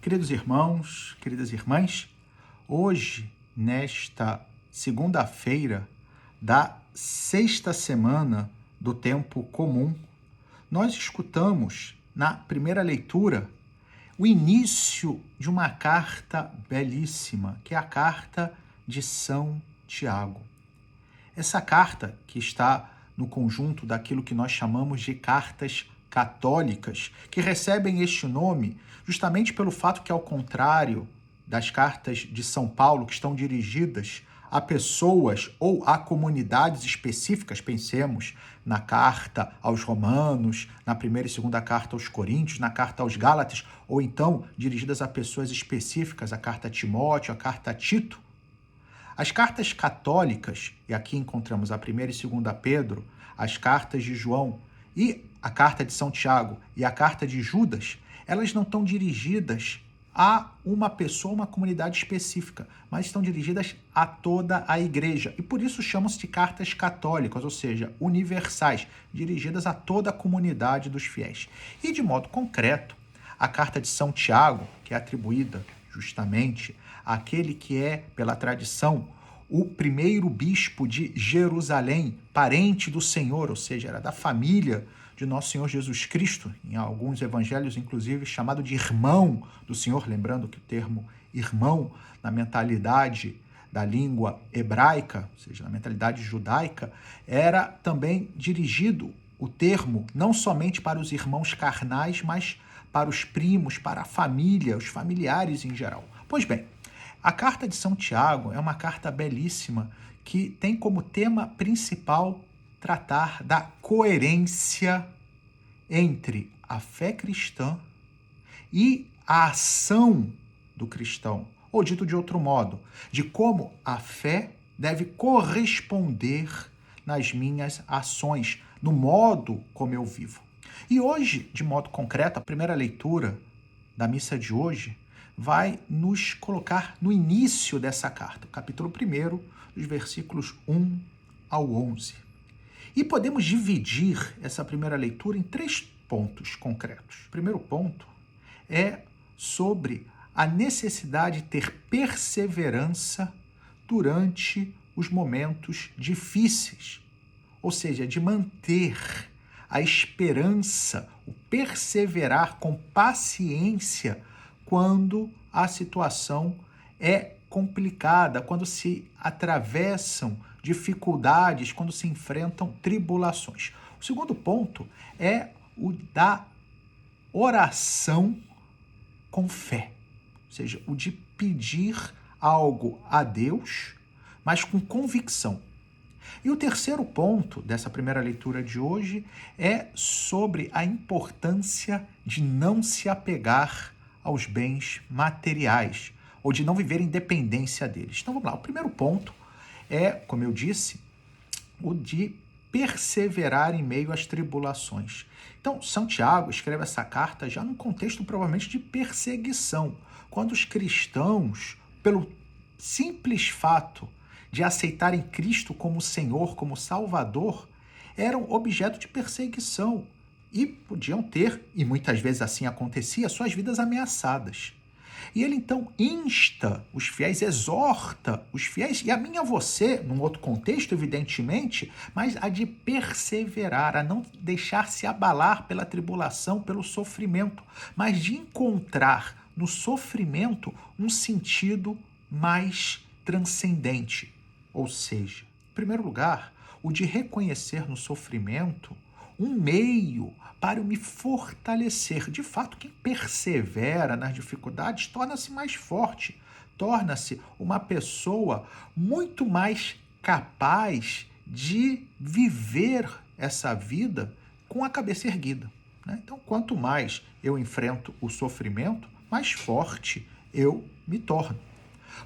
Queridos irmãos, queridas irmãs, hoje, nesta segunda-feira da sexta semana do tempo comum, nós escutamos na primeira leitura o início de uma carta belíssima, que é a carta de São Tiago. Essa carta, que está no conjunto daquilo que nós chamamos de cartas católicas, que recebem este nome justamente pelo fato que, ao contrário das cartas de São Paulo, que estão dirigidas a pessoas ou a comunidades específicas, pensemos na carta aos Romanos, na primeira e segunda carta aos Coríntios, na carta aos Gálatas, ou então dirigidas a pessoas específicas, a carta a Timóteo, a carta a Tito. As cartas católicas, e aqui encontramos a primeira e segunda Pedro, as cartas de João e a carta de São Tiago e a carta de Judas, elas não estão dirigidas a uma pessoa, uma comunidade específica, mas estão dirigidas a toda a igreja. E por isso chamam-se de cartas católicas, ou seja, universais, dirigidas a toda a comunidade dos fiéis. E de modo concreto, a carta de São Tiago, que é atribuída justamente àquele que é, pela tradição, o primeiro bispo de Jerusalém, parente do Senhor, ou seja, era da família de nosso Senhor Jesus Cristo, em alguns evangelhos, inclusive, chamado de irmão do Senhor, lembrando que o termo irmão, na mentalidade da língua hebraica, ou seja, na mentalidade judaica, era também dirigido o termo não somente para os irmãos carnais, mas para os primos, para a família, os familiares em geral. Pois bem, a carta de São Tiago é uma carta belíssima que tem como tema principal tratar da coerência entre a fé cristã e a ação do cristão. Ou dito de outro modo, de como a fé deve corresponder nas minhas ações, no modo como eu vivo. E hoje, de modo concreto, a primeira leitura da missa de hoje vai nos colocar no início dessa carta, capítulo 1, dos versículos 1 ao 11. E podemos dividir essa primeira leitura em 3 pontos concretos. O primeiro ponto é sobre a necessidade de ter perseverança durante os momentos difíceis, ou seja, de manter a esperança, o perseverar com paciência quando a situação é complicada, quando se atravessam dificuldades, quando se enfrentam tribulações. O segundo ponto é o da oração com fé, ou seja, o de pedir algo a Deus, mas com convicção. E o terceiro ponto dessa primeira leitura de hoje é sobre a importância de não se apegar aos bens materiais, ou de não viver em dependência deles. Então vamos lá, o primeiro ponto é, como eu disse, o de perseverar em meio às tribulações. Então, São Tiago escreve essa carta já num contexto provavelmente de perseguição, quando os cristãos, pelo simples fato de aceitarem Cristo como Senhor, como Salvador, eram objeto de perseguição e podiam ter, e muitas vezes assim acontecia, suas vidas ameaçadas. E ele então insta os fiéis, exorta os fiéis, e a mim e a você, num outro contexto, evidentemente, mas a de perseverar, a não deixar-se abalar pela tribulação, pelo sofrimento, mas de encontrar no sofrimento um sentido mais transcendente. Ou seja, em primeiro lugar, o de reconhecer no sofrimento um meio para eu me fortalecer. De fato, quem persevera nas dificuldades torna-se mais forte, torna-se uma pessoa muito mais capaz de viver essa vida com a cabeça erguida, né? Então, quanto mais eu enfrento o sofrimento, mais forte eu me torno.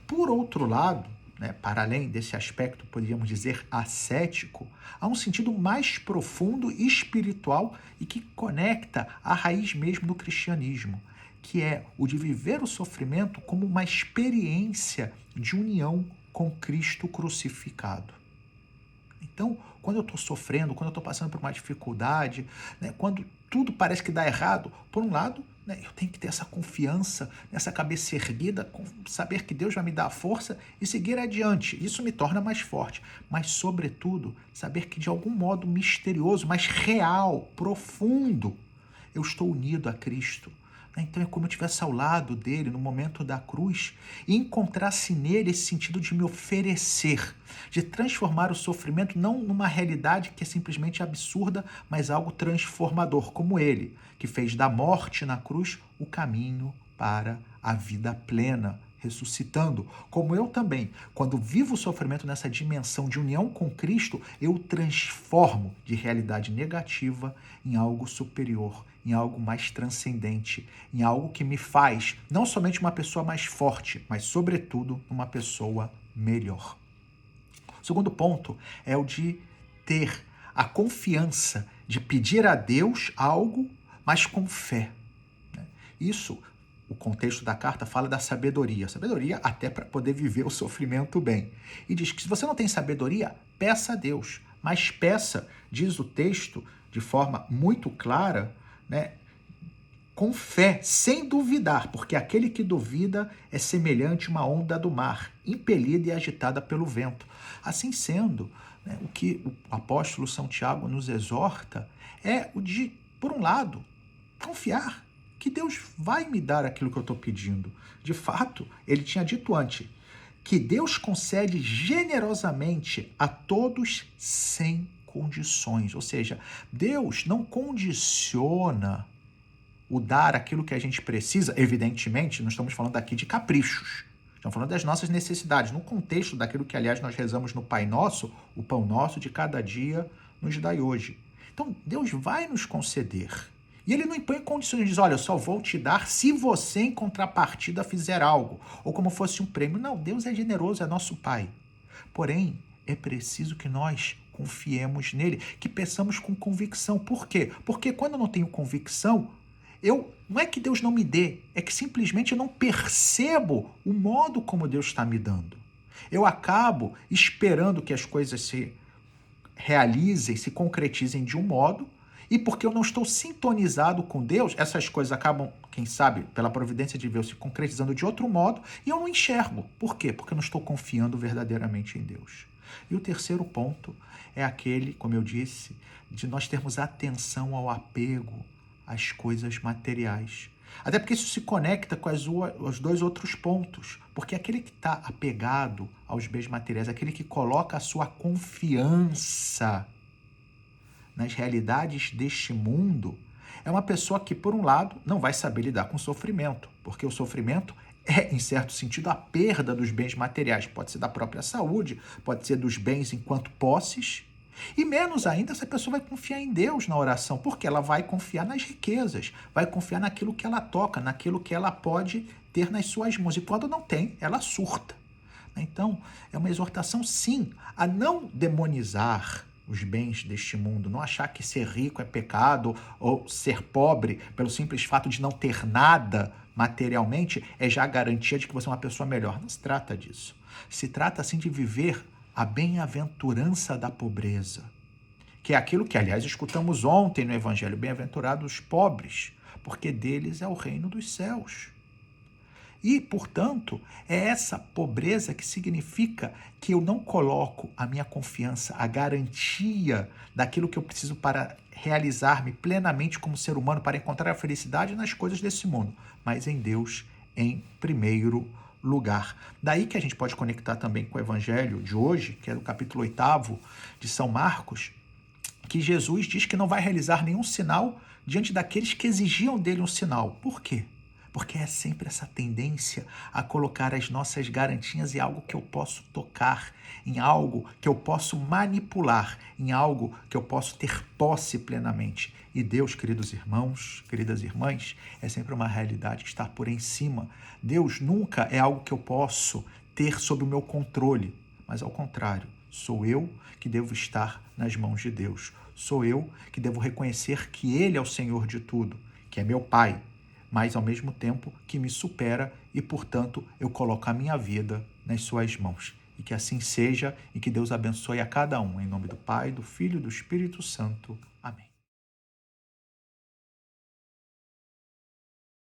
Por outro lado, né, para além desse aspecto, poderíamos dizer, ascético, há um sentido mais profundo e espiritual e que conecta a raiz mesmo do cristianismo, que é o de viver o sofrimento como uma experiência de união com Cristo crucificado. Então, quando eu estou sofrendo, quando eu estou passando por uma dificuldade, né, quando tudo parece que dá errado, por um lado, né, eu tenho que ter essa confiança, essa cabeça erguida, saber que Deus vai me dar a força e seguir adiante. Isso me torna mais forte. Mas, sobretudo, saber que de algum modo misterioso, mas real, profundo, eu estou unido a Cristo. Então é como eu estivesse ao lado dele no momento da cruz e encontrasse nele esse sentido de me oferecer, de transformar o sofrimento não numa realidade que é simplesmente absurda, mas algo transformador, como ele, que fez da morte na cruz o caminho para a vida plena, ressuscitando. Como eu também, quando vivo o sofrimento nessa dimensão de união com Cristo, eu transformo de realidade negativa em algo superior, em algo mais transcendente, em algo que me faz não somente uma pessoa mais forte, mas, sobretudo, uma pessoa melhor. O segundo ponto é o de ter a confiança de pedir a Deus algo, mas com fé. Isso, o contexto da carta fala da sabedoria. Sabedoria até para poder viver o sofrimento bem. E diz que se você não tem sabedoria, peça a Deus. Mas peça, diz o texto, de forma muito clara, né, com fé, sem duvidar, porque aquele que duvida é semelhante a uma onda do mar, impelida e agitada pelo vento. Assim sendo, né, o que o apóstolo São Tiago nos exorta é o de, por um lado, confiar que Deus vai me dar aquilo que eu estou pedindo. De fato, ele tinha dito antes que Deus concede generosamente a todos sem condições. Ou seja, Deus não condiciona o dar aquilo que a gente precisa. Evidentemente, não estamos falando aqui de caprichos. Estamos falando das nossas necessidades, no contexto daquilo que, aliás, nós rezamos no Pai Nosso, o pão nosso de cada dia nos dai hoje. Então, Deus vai nos conceder. E ele não impõe condições, diz, olha, eu só vou te dar se você, em contrapartida, fizer algo. Ou como fosse um prêmio. Não, Deus é generoso, é nosso Pai. Porém, é preciso que nós confiemos nele, que peçamos com convicção. Por quê? Porque quando eu não tenho convicção, não é que Deus não me dê, é que simplesmente eu não percebo o modo como Deus está me dando. Eu acabo esperando que as coisas se realizem, se concretizem de um modo, e porque eu não estou sintonizado com Deus, essas coisas acabam, quem sabe, pela providência de Deus, se concretizando de outro modo, e eu não enxergo. Por quê? Porque eu não estou confiando verdadeiramente em Deus. E o terceiro ponto é aquele, como eu disse, de nós termos atenção ao apego às coisas materiais. Até porque isso se conecta com os dois outros pontos. Porque aquele que está apegado aos bens materiais, aquele que coloca a sua confiança nas realidades deste mundo, é uma pessoa que, por um lado, não vai saber lidar com o sofrimento, porque o sofrimento é, em certo sentido, a perda dos bens materiais. Pode ser da própria saúde, pode ser dos bens enquanto posses, e menos ainda essa pessoa vai confiar em Deus na oração, porque ela vai confiar nas riquezas, vai confiar naquilo que ela toca, naquilo que ela pode ter nas suas mãos. E quando não tem, ela surta. Então, é uma exortação, sim, a não demonizar os bens deste mundo, não achar que ser rico é pecado ou ser pobre pelo simples fato de não ter nada materialmente é já a garantia de que você é uma pessoa melhor. Não se trata disso. Se trata, assim, de viver a bem-aventurança da pobreza, que é aquilo que, aliás, escutamos ontem no Evangelho, bem-aventurados os pobres, porque deles é o reino dos céus. E, portanto, é essa pobreza que significa que eu não coloco a minha confiança, a garantia daquilo que eu preciso para realizar-me plenamente como ser humano, para encontrar a felicidade nas coisas desse mundo, mas em Deus em primeiro lugar. Daí que a gente pode conectar também com o Evangelho de hoje, que é o capítulo 8º de São Marcos, que Jesus diz que não vai realizar nenhum sinal diante daqueles que exigiam dele um sinal. Por quê? Porque é sempre essa tendência a colocar as nossas garantias em algo que eu posso tocar, em algo que eu posso manipular, em algo que eu posso ter posse plenamente. E Deus, queridos irmãos, queridas irmãs, é sempre uma realidade que está por em cima. Deus nunca é algo que eu posso ter sob o meu controle, mas ao contrário, sou eu que devo estar nas mãos de Deus. Sou eu que devo reconhecer que Ele é o Senhor de tudo, que é meu Pai, mas ao mesmo tempo que me supera e, portanto, eu coloco a minha vida nas suas mãos. E que assim seja e que Deus abençoe a cada um. Em nome do Pai, do Filho e do Espírito Santo. Amém.